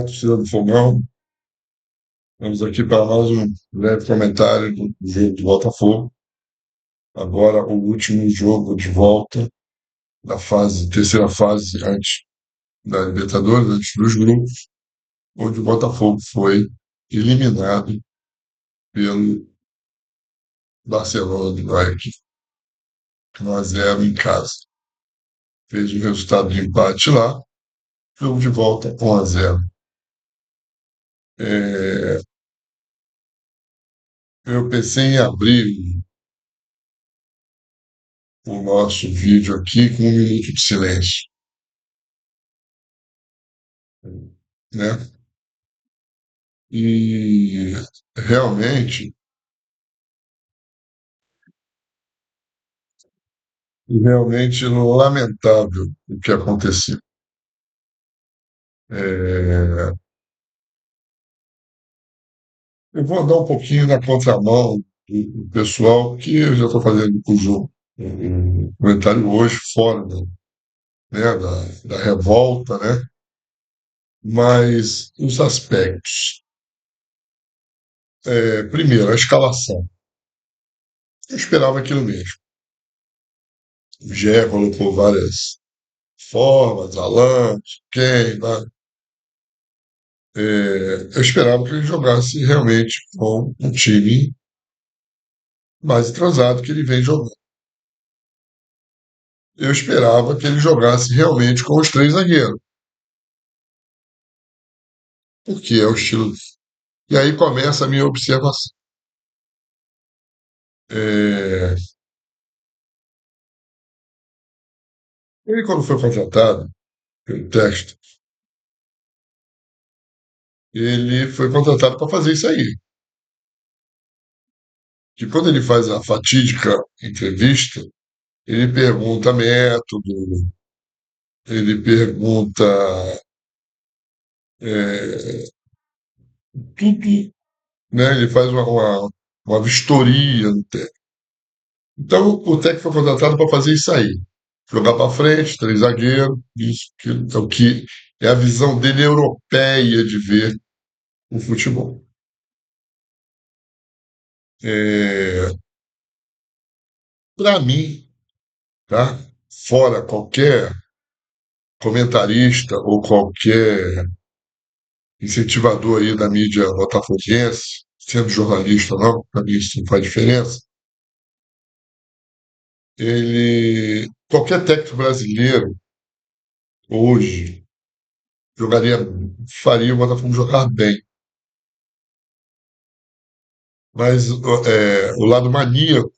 torcida do Fogão. Vamos aqui para mais um breve comentário do jogo do Botafogo. Agora o último jogo de volta da terceira fase antes da Libertadores, antes dos grupos, onde o Botafogo foi eliminado pelo Barcelona de Guayaquil, 1-0 em casa. Fez o resultado de empate lá, jogo de volta 1-0. Eu pensei em abrir o nosso vídeo aqui com 1 minuto de silêncio, né? E realmente, realmente lamentável o que aconteceu. É, eu vou andar um pouquinho na contramão do pessoal que eu já estou fazendo o jogo. Um comentário hoje fora né, da revolta, né? Mas os aspectos. Primeiro, a escalação. Eu esperava aquilo mesmo. O Gé colocou várias formas, Alan, quem, né? Eu esperava que ele jogasse realmente com um time mais entrosado que ele vem jogando. Eu esperava que ele jogasse realmente com os três zagueiros, porque é o estilo. E aí começa a minha observação. É, Ele, quando foi contratado pelo texto, ele foi contratado para fazer isso aí. Que quando ele faz a fatídica entrevista, ele pergunta método, ele pergunta é, tudo, né? Ele faz uma vistoria no técnico. Então, o técnico foi contratado para fazer isso aí. Jogar para frente, três zagueiros, isso que é o que é a visão dele europeia de ver o futebol. Para mim, tá? Fora qualquer comentarista ou qualquer incentivador aí da mídia botafoguense, sendo jornalista ou não, para mim isso não faz diferença. Qualquer técnico brasileiro hoje jogaria, faria o Botafogo jogar bem. Mas o lado maníaco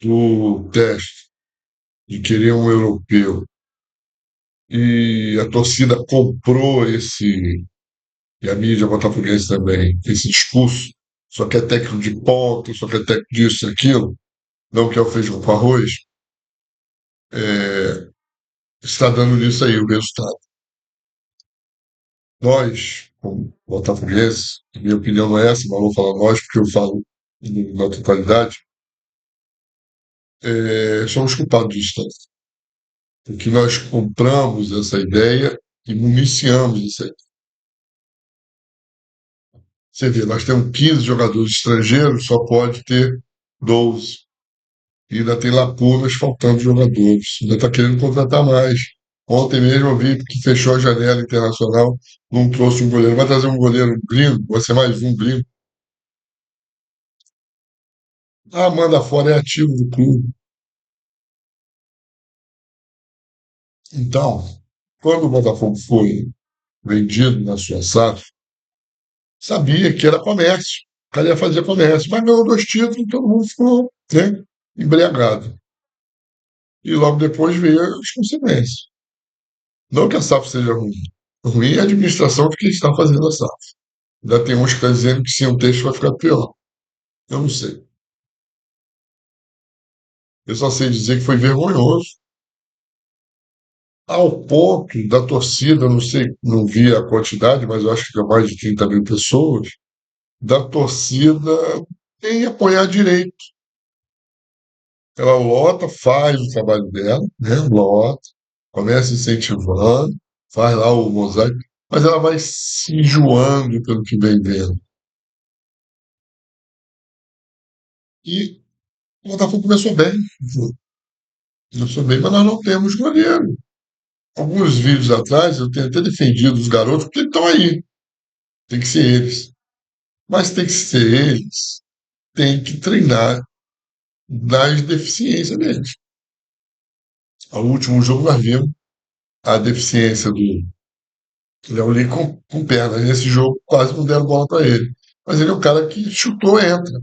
do teste de querer um europeu e a torcida comprou e a mídia botafoguense também, esse discurso, só quer técnico de ponta, só quer técnico disso e aquilo, não quer o feijão com arroz, é, está dando nisso aí o resultado. Nós, como botafoguenses, minha opinião não é essa, mas vou falar nós, porque eu falo na totalidade, somos culpados disso também. Porque nós compramos essa ideia e municiamos essa ideia. Você vê, nós temos 15 jogadores estrangeiros, só pode ter 12. E ainda tem lacunas faltando jogadores. Ainda está querendo contratar mais. Ontem mesmo eu vi que fechou a janela internacional, não trouxe um goleiro. Vai trazer um goleiro gringo, vai ser mais um gringo. Ah, manda fora, é ativo do clube. Então, quando o Botafogo foi vendido na sua SAF, sabia que era comércio. O cara ia fazer comércio, mas ganhou 2 títulos, todo mundo ficou, né, embriagado. E logo depois veio as consequências. Não que a SAF seja ruim. Ruim é a administração de quem está fazendo a SAF. Ainda tem uns que estão dizendo que sem o texto vai ficar pior. Eu não sei. Eu só sei dizer que foi vergonhoso, ao ponto da torcida, não sei, não vi a quantidade, mas eu acho que deu mais de 30 mil pessoas, da torcida nem apoiar direito. Ela lota, faz o trabalho dela, né? Lota, começa incentivando, faz lá o mosaico. mas ela vai se enjoando pelo que vem vendo. E o Botafogo começou bem, mas nós não temos goleiro. Alguns vídeos atrás eu tenho até defendido os garotos porque estão aí, tem que ser eles. Mas tem que ser eles, tem que treinar das deficiências deles. O último jogo nós vimos a deficiência do Léo Lee com perna. Nesse jogo quase não deram bola para ele. Mas ele é um cara que chutou e entra.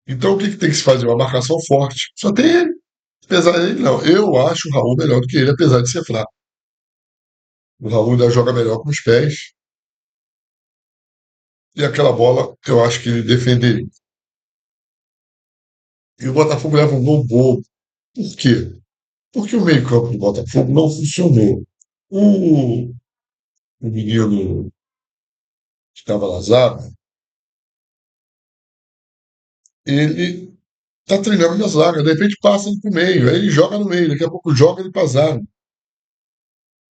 Então o que, que tem que se fazer? Uma marcação forte. Só tem ele. Apesar dele, não. Eu acho o Raul melhor do que ele, apesar de ser fraco. O Raul ainda joga melhor com os pés. E aquela bola, eu acho que ele defenderia. E o Botafogo leva um gol bobo. Por quê? Porque o meio-campo do Botafogo não funcionou. O, o menino que estava na zaga, ele tá treinando na zaga, de repente passa ele pro meio, aí ele joga no meio, daqui a pouco joga ele pra zaga.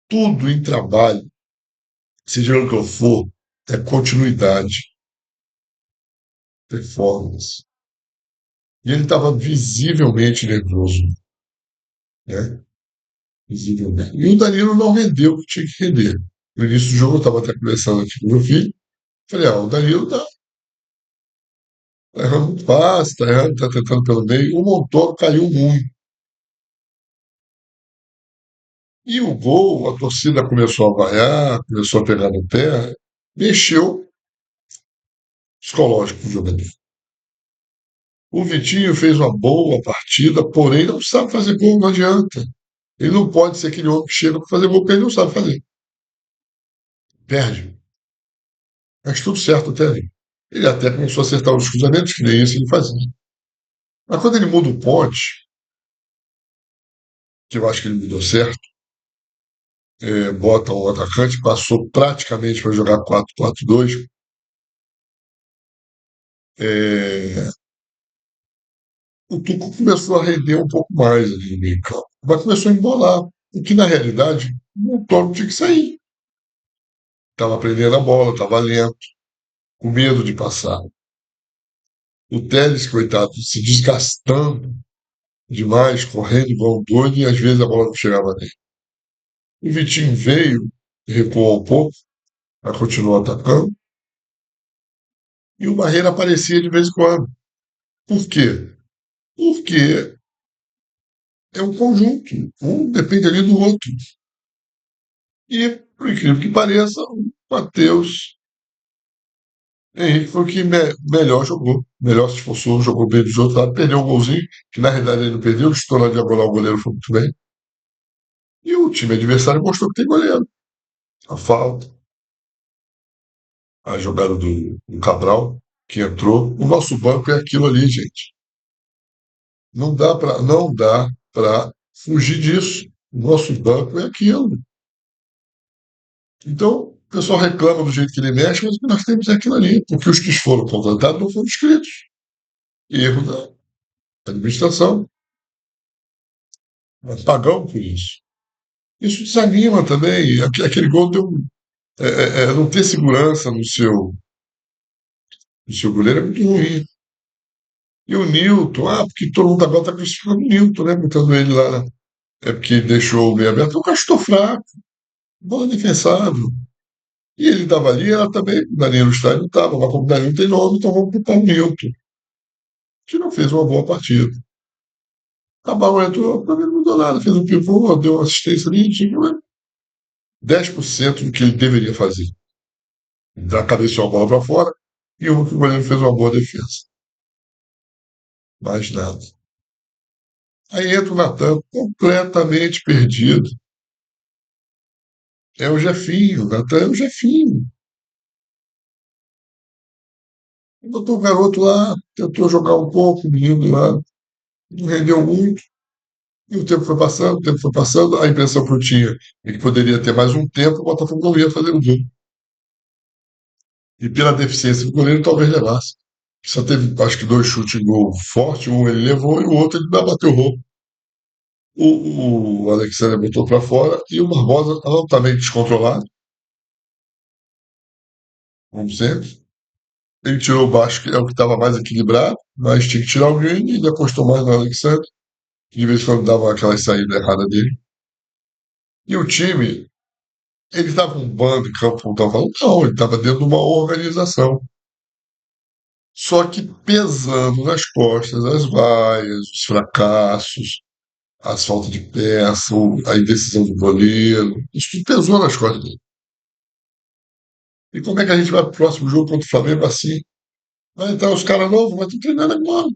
Tudo em trabalho, seja o que eu for, é continuidade, performance. E ele estava visivelmente nervoso, né? Visivelmente. E o Danilo não rendeu o que tinha que render. No início do jogo, eu estava até conversando aqui com meu filho. Falei, o Danilo tá errando muito passe, tá errando, tá tentando pelo meio. O Montoro caiu muito. E o gol, a torcida começou a vaiar, começou a pegar no pé, mexeu psicológico do jogador. O Vitinho fez uma boa partida, porém não sabe fazer gol, não adianta. Ele não pode ser aquele homem que chega para fazer gol, porque ele não sabe fazer. Perde. Mas tudo certo até ali. Ele até começou a acertar os cruzamentos, que nem isso ele fazia. Mas quando ele muda o ponte, que eu acho que ele mudou certo, bota um atacante, passou praticamente para jogar 4-4-2, é, o Tuco começou a render um pouco mais ali no meio campo. Mas começou a embolar. O que, na realidade, o Montoro tinha que sair. Estava prendendo a bola, estava lento, com medo de passar. O Telles, coitado, se desgastando demais, correndo igual um doido, e às vezes a bola não chegava nele. O Vitinho veio, recuou um pouco, mas continuou atacando, e o Barreira aparecia de vez em quando. Por quê? Porque é um conjunto, um depende ali do outro. E, por incrível que pareça, o Matheus Henrique foi o que melhor jogou, melhor se esforçou, jogou bem dos outros lados, perdeu um golzinho, que na realidade ele não perdeu, estou na diagonal, o goleiro foi muito bem. E o time adversário mostrou que tem goleiro. A falta, a jogada do Cabral, que entrou. O nosso banco é aquilo ali, gente. Não dá para fugir disso. O nosso banco é aquilo. Então, o pessoal reclama do jeito que ele mexe, mas o que nós temos é aquilo ali, porque os que foram contratados não foram inscritos. Erro da administração. Nós pagamos por isso. Isso desanima também. Aquele gol deu. Não ter segurança no seu goleiro é muito ruim. E o Newton, porque todo mundo agora está crucificando o Newton, né? Botando ele lá. Né? É porque deixou o meio aberto. O cara chutou fraco, bola defensável. E ele estava ali, ela também, o Danilo Stein não estava, mas como o Danilo tem nome, então vamos botar o Newton, que não fez uma boa partida. A Bauer entrou, para mim não mudou nada, fez um pivô, deu uma assistência ali, tinha 10% do que ele deveria fazer. Da cabeça a bola para fora, e o que o goleiro fez uma boa defesa. Mais nada. Aí entra o Natan completamente perdido. É o Jefinho, o Natan é o Jefinho. Botou o garoto lá, tentou jogar um pouco, o menino lá, não rendeu muito. E o tempo foi passando, o tempo foi passando. A impressão que eu tinha é que poderia ter mais um tempo, o Botafogo não ia fazer o gol. E pela deficiência do goleiro, talvez levasse. Só teve, acho que, dois chutes em gol forte, um ele levou e o outro ele bateu o gol. O Alexander botou para fora e o Barbosa altamente descontrolado. como sempre. Ele tirou o baixo, que é o que estava mais equilibrado, mas tinha que tirar o Green e ele apostou mais no Alexandre, que de vez em quando dava aquela saída errada dele. E o time, ele estava um bando de campo, não estava falando, não, ele estava dentro de uma organização. Só que pesando nas costas as vaias, os fracassos, as faltas de peça, a indecisão do goleiro, isso tudo pesou nas costas dele. E como é que a gente vai pro próximo jogo contra o Flamengo assim? Vai entrar os caras novos, mas estão treinando agora.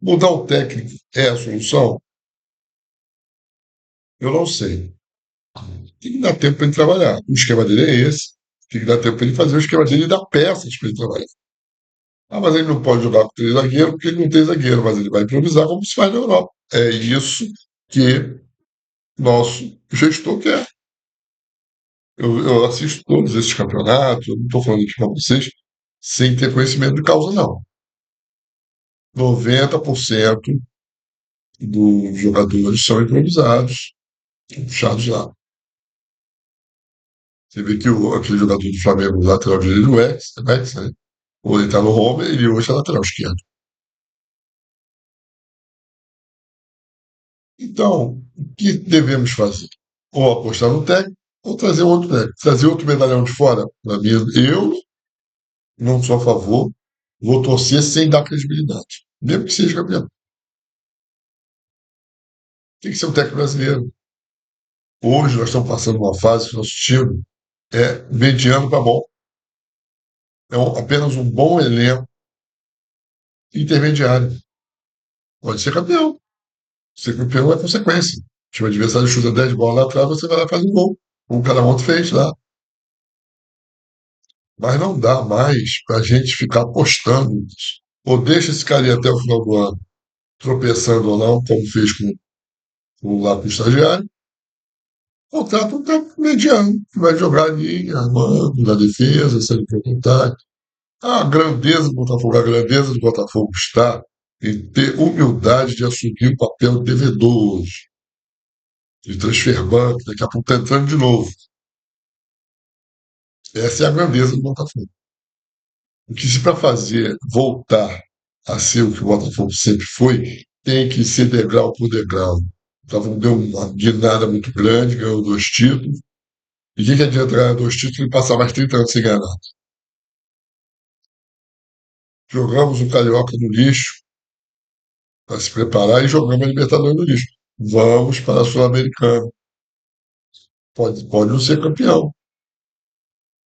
Mudar o técnico é a solução? Eu não sei. Tem que dar tempo para ele trabalhar. O esquema dele é esse. Tem que dar tempo para ele fazer o esquema dele e dar peças para ele trabalhar. Ah, mas ele não pode jogar com três zagueiros porque ele não tem zagueiro, mas ele vai improvisar como se faz na Europa. É isso que nosso gestor quer. Eu assisto todos esses campeonatos, eu não estou falando aqui para vocês sem ter conhecimento de causa, não. 90% dos jogadores são improvisados, puxados lá. Você vê que aquele jogador do Flamengo, o lateral direito, o Ex, né? Ou ele está no Roma e hoje é lateral esquerdo. Então, o que devemos fazer? Ou apostar no técnico, ou trazer outro técnico. Trazer outro medalhão de fora, para mim, eu não sou a favor, vou torcer sem dar credibilidade. Mesmo que seja campeão. Tem que ser um técnico brasileiro. Hoje nós estamos passando uma fase que o nosso time é mediano para bom. É apenas um bom elenco intermediário. Pode ser campeão. Ser campeão é consequência. O time adversário chuta 10 bolas lá atrás, você vai lá e faz um gol. Como o cara ontem fez lá. Mas não dá mais para a gente ficar apostando nisso. Ou deixa esse cara ir até o final do ano, tropeçando ou não, como fez lá com o estagiário, contrata um técnico mediano, que vai jogar ali, armando, na defesa, sendo voluntário. A grandeza do Botafogo, a grandeza do Botafogo está em ter humildade de assumir o papel de devedor hoje, de transfer banco, daqui a pouco está entrando de novo. Essa é a grandeza do Botafogo. O que se para fazer voltar a ser o que o Botafogo sempre foi, tem que ser degrau por degrau. O Botafogo deu uma guinada muito grande, ganhou 2 títulos. E o que adianta ganhar 2 títulos e passar mais 30 anos sem ganhar nada? Jogamos o Carioca no lixo para se preparar e jogamos a Libertadores no lixo. Vamos para a Sul-Americana. Pode não ser campeão.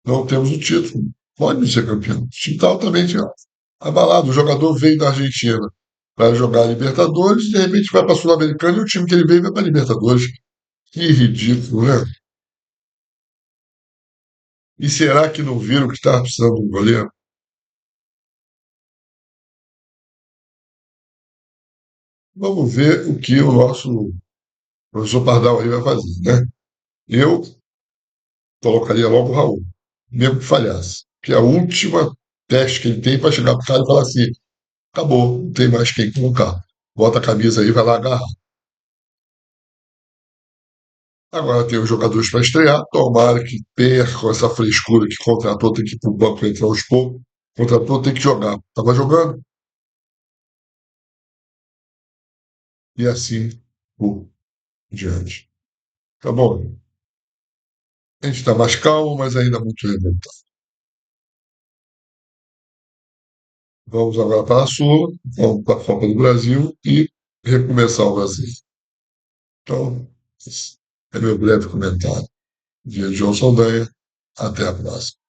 Não temos o título. Pode não ser campeão. O time está altamente abalado. O jogador veio da Argentina para jogar a Libertadores, de repente vai para a Sul-Americana e o time que ele veio vai para a Libertadores. Que ridículo, né? E será que não viram que estava precisando de um goleiro? Vamos ver o que o nosso professor Pardal aí vai fazer, né? Eu colocaria logo o Raul, mesmo que falhasse. Que é a última teste que ele tem para chegar para o cara e falar assim: acabou, não tem mais quem colocar. Bota a camisa aí, vai lá agarrar. Agora tem os jogadores para estrear. Tomara que percam essa frescura que contratou, tem que ir para o banco entrar aos poucos. Contratou, tem que jogar. Estava jogando. E assim por diante. Tá bom? A gente está mais calmo, mas ainda muito revoltado. Vamos agora para a Sul, vamos para a Copa do Brasil e recomeçar o Brasil. Então, esse é meu breve comentário. Dia de João Saldanha. Até a próxima.